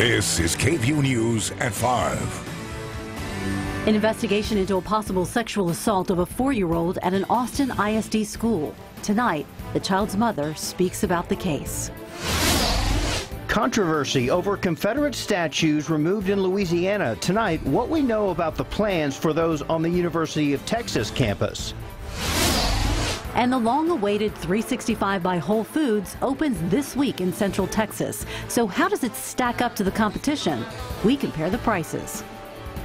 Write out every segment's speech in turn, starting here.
This is KVUE News at 5. An investigation into a possible sexual assault of a 4-year-old at an Austin ISD school. Tonight, the child's mother speaks about the case. Controversy over Confederate statues removed in Louisiana. Tonight, what we know about the plans for those on the University of Texas campus. And the long-awaited 365 by Whole Foods opens this week in Central Texas. So how does it stack up to the competition? We compare the prices.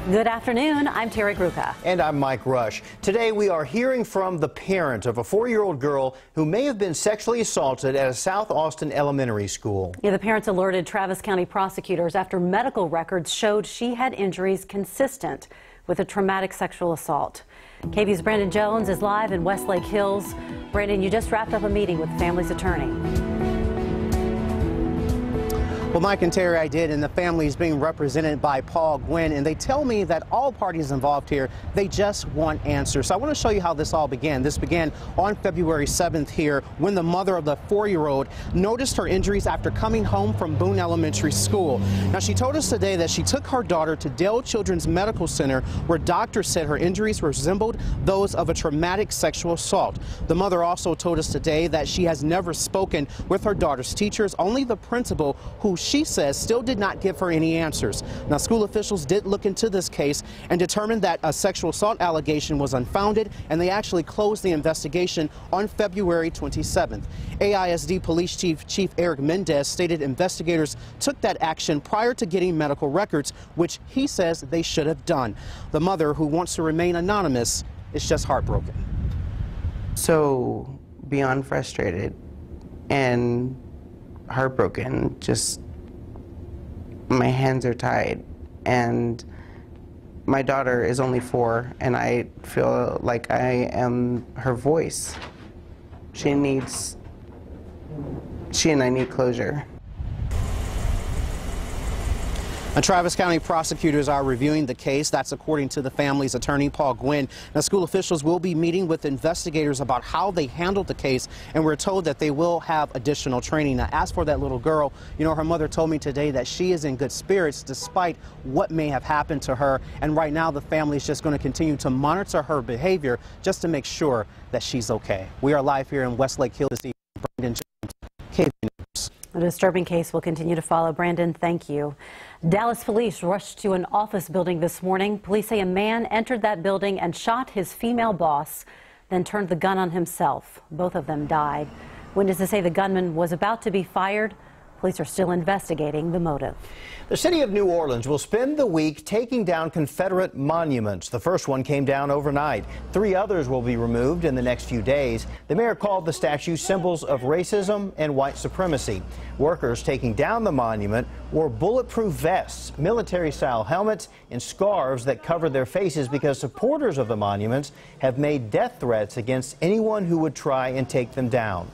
Good afternoon, I'm Terry Gruca. And I'm Mike Rush. Today we are hearing from the parent of a 4-year-old girl who may have been sexually assaulted at a South Austin elementary school. Yeah, the parents alerted Travis County prosecutors after medical records showed she had injuries consistent with a traumatic sexual assault. KVUE's Brandon Jones is live in Westlake Hills. Brandon, you just wrapped up a meeting with the family's attorney. Well, Mike and Terry, I did, and the family is being represented by Paul Gwynn, and they tell me that all parties involved here, they just want answers. So I want to show you how this all began. This began on February 7th here when the mother of the 4-year-old noticed her injuries after coming home from Boone Elementary School. Now, she told us today that she took her daughter to Dale Children's Medical Center, where doctors said her injuries resembled those of a traumatic sexual assault. The mother also told us today that she has never spoken with her daughter's teachers, only the principal, who she says still did not give her any answers. Now, school officials did look into this case and determined that a sexual assault allegation was unfounded, and they actually closed the investigation on February 27th. AISD Police Chief Eric Mendez stated investigators took that action prior to getting medical records, which he says they should have done. The mother, who wants to remain anonymous, is just heartbroken. So beyond frustrated and heartbroken, just my hands are tied, and my daughter is only 4, and I feel like I am her voice. She and I need closure. And Travis County prosecutors are reviewing the case. That's according to the family's attorney, Paul Gwynn. Now, school officials will be meeting with investigators about how they handled the case, and we're told that they will have additional training. Now, as for that little girl, you know, her mother told me today that she is in good spirits despite what may have happened to her. And right now, the family is just going to continue to monitor her behavior just to make sure that she's okay. We are live here in Westlake Hills this evening. Brandon Jones, KVUE News. A disturbing case will continue to follow. Brandon, thank you. Dallas police rushed to an office building this morning. Police say a man entered that building and shot his female boss, then turned the gun on himself. Both of them died. Witnesses say the gunman was about to be fired. Police are still investigating the motive. The city of New Orleans will spend the week taking down Confederate monuments. The first one came down overnight. 3 others will be removed in the next few days. The mayor called the statues symbols of racism and white supremacy. Workers taking down the monument wore bulletproof vests, military-style helmets, and scarves that covered their faces because supporters of the monuments have made death threats against anyone who would try and take them down.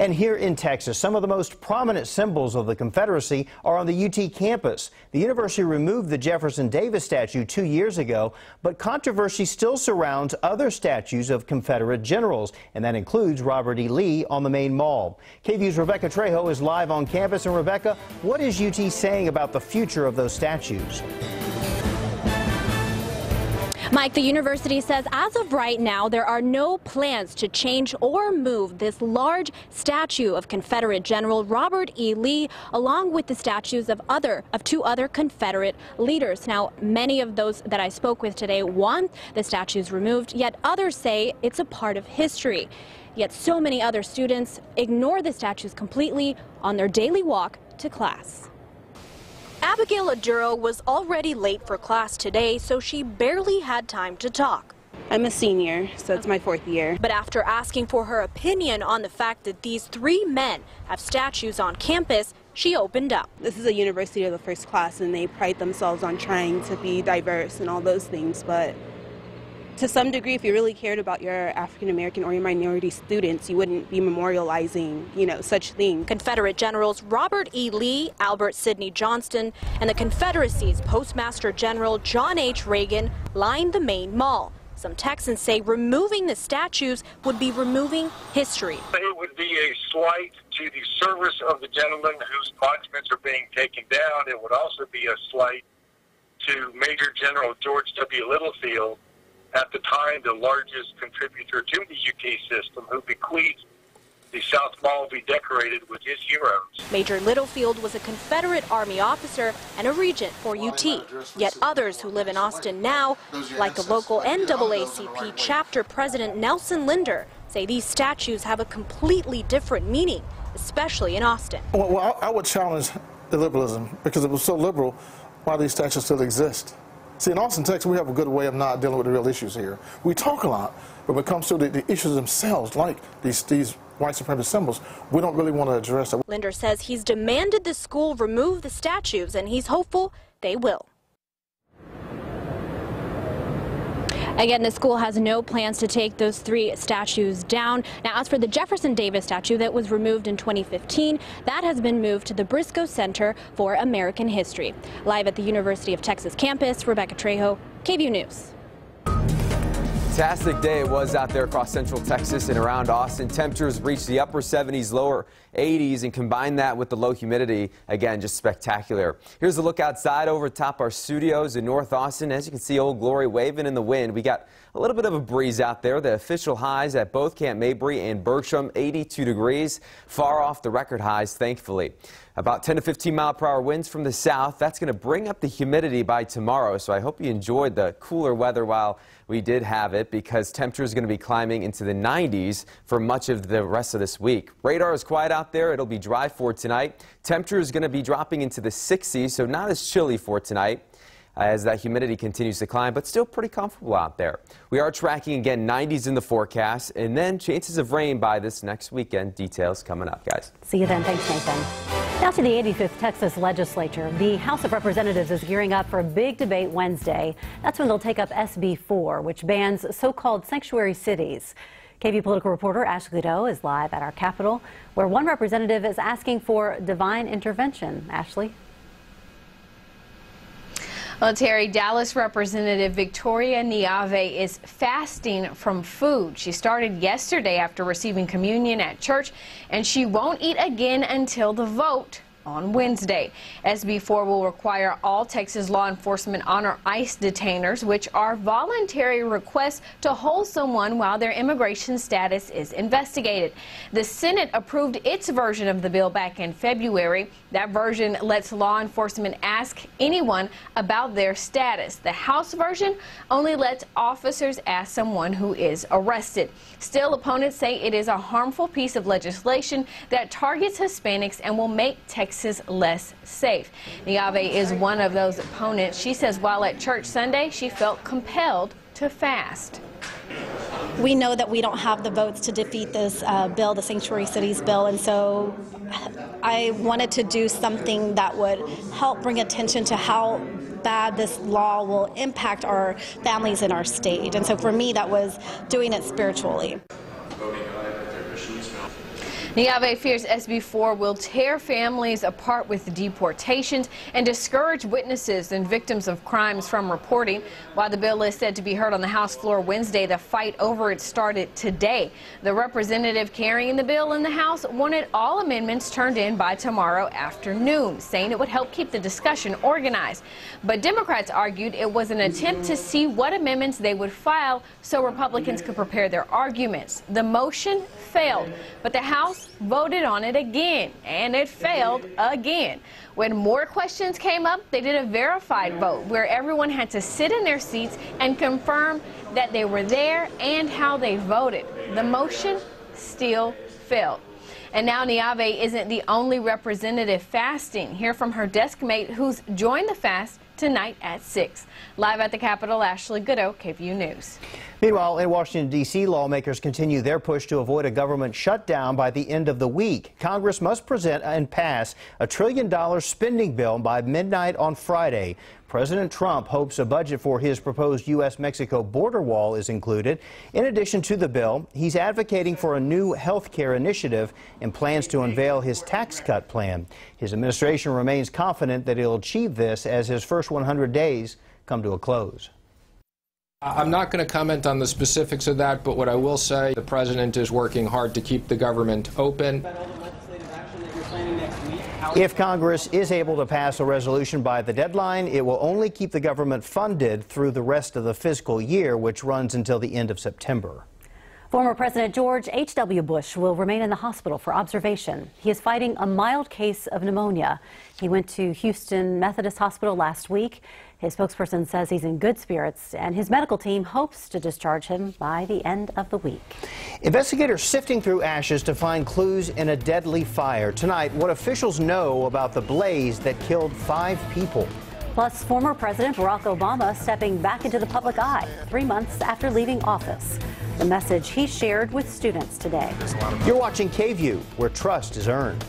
And here in Texas, some of the most prominent symbols of the Confederacy are on the UT campus. The university removed the Jefferson Davis statue 2 years ago, but controversy still surrounds other statues of Confederate generals, and that includes Robert E. Lee on the main mall. KVUE's Rebecca Trejo is live on campus. And Rebecca, what is UT saying about the future of those statues? Mike, the university says as of right now, there are no plans to change or move this large statue of Confederate General Robert E. Lee, along with the statues of 2 other Confederate leaders. Now, many of those that I spoke with today want the statues removed, yet others say it's a part of history. Yet so many other students ignore the statues completely on their daily walk to class. Abigail Aduro was already late for class today, so she barely had time to talk. I'm a senior, so it's my 4th year. But after asking for her opinion on the fact that these 3 men have statues on campus, she opened up. This is a university of the first class, and they pride themselves on trying to be diverse and all those things, but to some degree, if you really cared about your African American or your minority students, you wouldn't be memorializing, such things. Confederate generals Robert E. Lee, Albert Sidney Johnston, and the Confederacy's Postmaster General John H. Reagan lined the main mall. Some Texans say removing the statues would be removing history. It would be a slight to the service of the gentleman whose monuments are being taken down. It would also be a slight to Major General George W. Littlefield, at the time the largest contributor to the UT system, who bequeathed the South Mall be decorated with his heroes. Major Littlefield was a Confederate Army officer and a regent for UT. Yet others who live in Austin now, like the local NAACP chapter president Nelson Linder, say these statues have a completely different meaning, especially in Austin. Well, I would challenge the liberalism, because it was so liberal, why these statues still exist. See, in Austin, Texas, we have a good way of not dealing with the real issues here. We talk a lot, but when it comes to the issues themselves, like these white supremacist symbols, we don't really want to address that. Linder says he's demanded the school remove the statues, and he's hopeful they will. Again, the school has no plans to take those 3 statues down. Now, as for the Jefferson Davis statue that was removed in 2015, that has been moved to the Briscoe Center for American History. Live at the University of Texas campus, Rebecca Trejo, KVUE News. Fantastic day it was out there across central Texas and around Austin. Temperatures reached the upper 70s, lower 80s, and combine that with the low humidity. Again, just spectacular. Here's a look outside over top our studios in North Austin. As you can see, Old Glory waving in the wind. We got a little bit of a breeze out there. The official highs at both Camp Mabry and Bertram, 82 degrees, far off the record highs, thankfully. About 10 to 15 mile-per-hour winds from the south. That's going to bring up the humidity by tomorrow, so I hope you enjoyed the cooler weather while we did have it, because temperatures are going to be climbing into the 90s for much of the rest of this week. Radar is quiet out there. It'll be dry for tonight. Temperature is going to be dropping into the 60s, so not as chilly for tonight as that humidity continues to climb, but still pretty comfortable out there. We are tracking again 90s in the forecast, and then chances of rain by this next weekend. Details coming up, guys. See you then. Thanks, Nathan. Now to the 85th Texas legislature. The House of Representatives is gearing up for a big debate Wednesday. That's when they'll take up SB 4, which bans so-called sanctuary cities. KVUE political reporter Ashley Doe is live at our Capitol, where one representative is asking for divine intervention. Ashley? Well, Terry, Dallas Representative Victoria Niave is fasting from food. She started yesterday after receiving communion at church, and she won't eat again until the vote on Wednesday. SB 4 will require all Texas law enforcement honor ICE detainers, which are voluntary requests to hold someone while their immigration status is investigated. The Senate approved its version of the bill back in February. That version lets law enforcement ask anyone about their status. The House version only lets officers ask someone who is arrested. Still, opponents say it is a harmful piece of legislation that targets Hispanics and will make Texas less safe. Niave is one of those opponents. She says while at church Sunday, she felt compelled to fast. We know that we don't have the votes to defeat this bill, the Sanctuary Cities bill, and so I wanted to do something that would help bring attention to how bad this law will impact our families in our state. And so for me, that was doing it spiritually. Niave fears SB 4 will tear families apart with deportations and discourage witnesses and victims of crimes from reporting. While the bill is said to be heard on the House floor Wednesday, the fight over it started today. The representative carrying the bill in the House wanted all amendments turned in by tomorrow afternoon, saying it would help keep the discussion organized. But Democrats argued it was an attempt to see what amendments they would file so Republicans could prepare their arguments. The motion failed, but the House voted on it again, and it failed again. When more questions came up, they did a verified vote where everyone had to sit in their seats and confirm that they were there and how they voted. The motion still failed. And now Niave isn't the only representative fasting. Hear from her desk mate who's joined the fast tonight at 6. Live at the Capitol, Ashley Goodo, KVUE News. Meanwhile, in Washington, D.C., lawmakers continue their push to avoid a government shutdown by the end of the week. Congress must present and pass a $1 trillion spending bill by midnight on Friday. President Trump hopes a budget for his proposed U.S.-Mexico border wall is included. In addition to the bill, he's advocating for a new health care initiative and plans to unveil his tax cut plan. His administration remains confident that he'll achieve this as his first 100 days come to a close. I'm not going to comment on the specifics of that, but what I will say, the president is working hard to keep the government open. If Congress is able to pass a resolution by the deadline, it will only keep the government funded through the rest of the fiscal year, which runs until the end of September. Former President George H.W. Bush will remain in the hospital for observation. He is fighting a mild case of pneumonia. He went to Houston Methodist Hospital last week. His spokesperson says he's in good spirits, and his medical team hopes to discharge him by the end of the week. Investigators sifting through ashes to find clues in a deadly fire. Tonight, what officials know about the blaze that killed 5 people. Plus, former President Barack Obama stepping back into the public eye 3 months after leaving office. The message he shared with students today. You're watching KVUE, where trust is earned.